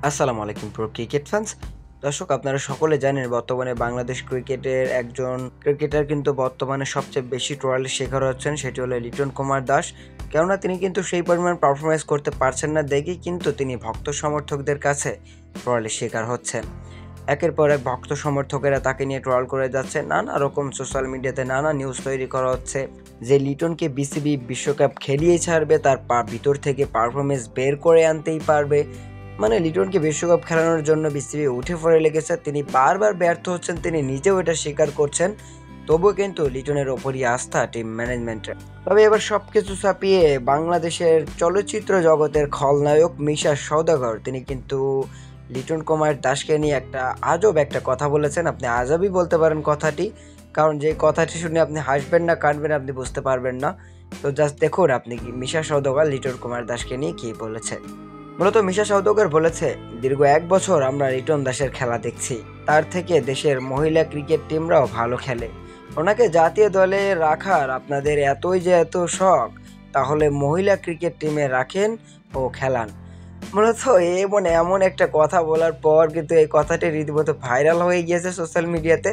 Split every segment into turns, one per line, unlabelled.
আসসালামু আলাইকুম pro cricket fans. দর্শক, আপনারা সকলে জানেন বর্তমানে বাংলাদেশ ক্রিকেটের একজন ক্রিকেটার কিন্তু বর্তমানে সবচেয়ে বেশি ট্রয়ালের শিকার হচ্ছেন, সেটি হলো লিটন কুমার দাস। কেননা তিনি কিন্তু সেই পরিমাণ পারফরমেন্স করতে পারছেন না দেখেই কিন্তু তিনি ভক্ত সমর্থকদের কাছে ট্রয়ালের শিকার হচ্ছেন। একের পর এক ভক্ত সমর্থকেরা তাকে নিয়ে ট্রল করে যাচ্ছে, নানা রকম সোশ্যাল মিডিয়াতে নানা নিউজ তৈরি করা হচ্ছে যে লিটনকে বিসিবি বিশ্বকাপ খেলিয়েই ছাড়বে, তার ভিতর থেকে পারফরমেন্স বের করে আনতেই পারবে। মানে লিটনকে বিশ্বকাপ খেলানোর জন্য বিসিবি উঠে পড়ে লেগেছে, তিনি বারবার ব্যর্থ হচ্ছেন, তিনি নিজেও এটা স্বীকার করছেন। তবুও কিন্তু লিটনের ওপরই আস্থা টিম ম্যানেজমেন্টের। তবে এবার সবকিছু ছাপিয়ে বাংলাদেশের চলচ্চিত্র জগতের খলনায়ক মিশা সওদাগর তিনি কিন্তু লিটন কুমার দাসকে নিয়ে একটা আজব একটা কথা বলেছেন। আপনি আজবই বলতে পারেন কথাটি, কারণ যে কথাটি শুনে আপনি হাসবেন না কাঁদবেন আপনি বুঝতে পারবেন না। তো জাস্ট দেখুন আপনি কি মিশা সওদাগর লিটন কুমার দাসকে নিয়ে কি বলেছে। মূলত মিশা সওদাগর বলেছে, দীর্ঘ 1 বছর আমরা লিটন দাসের খেলা দেখছি, তার থেকে দেশের মহিলা ক্রিকেট টিমরাও ভালো খেলে। ওনাকে জাতীয় দলে রাখার আপনাদের এতই যে এত শখ, তাহলে মহিলা ক্রিকেট টিমে রাখেন ও খেলান। মূলত এমন একটা কথা বলার পর কিন্তু এই কথাটি রীতিমতো ভাইরাল হয়ে গিয়েছে সোশ্যাল মিডিয়াতে,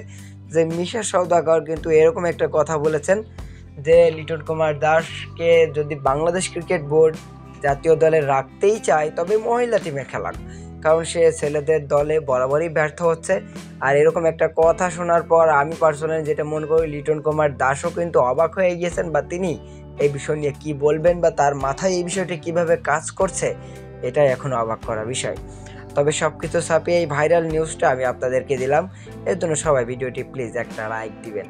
যে মিশা সওদাগর কিন্তু এরকম একটা কথা বলেছেন যে লিটন কুমার দাসকে যদি বাংলাদেশ ক্রিকেট বোর্ড জাতীয় দলে রাখতেই চায় তবে মহিলা টিমে খেলাক, কারণ সে ছেলেদের দলে বরাবরই ব্যর্থ হচ্ছে। আর এরকম একটা কথা শোনার পর আমি পার্সোনালি যেটা মনে করি, লিটন কুমার দাসও কিন্তু অবাক হয়ে গিয়েছেন, বা তিনি এই বিষয় নিয়ে কী বলবেন বা তার মাথায় এই বিষয়টি কিভাবে কাজ করছে, এটাই এখন অবাক করা বিষয়। তবে সব কিছু ছাপিয়ে এই ভাইরাল নিউজটা আমি আপনাদেরকে দিলাম, এর জন্য সবাই ভিডিওটি প্লিজ একটা লাইক দিবেন।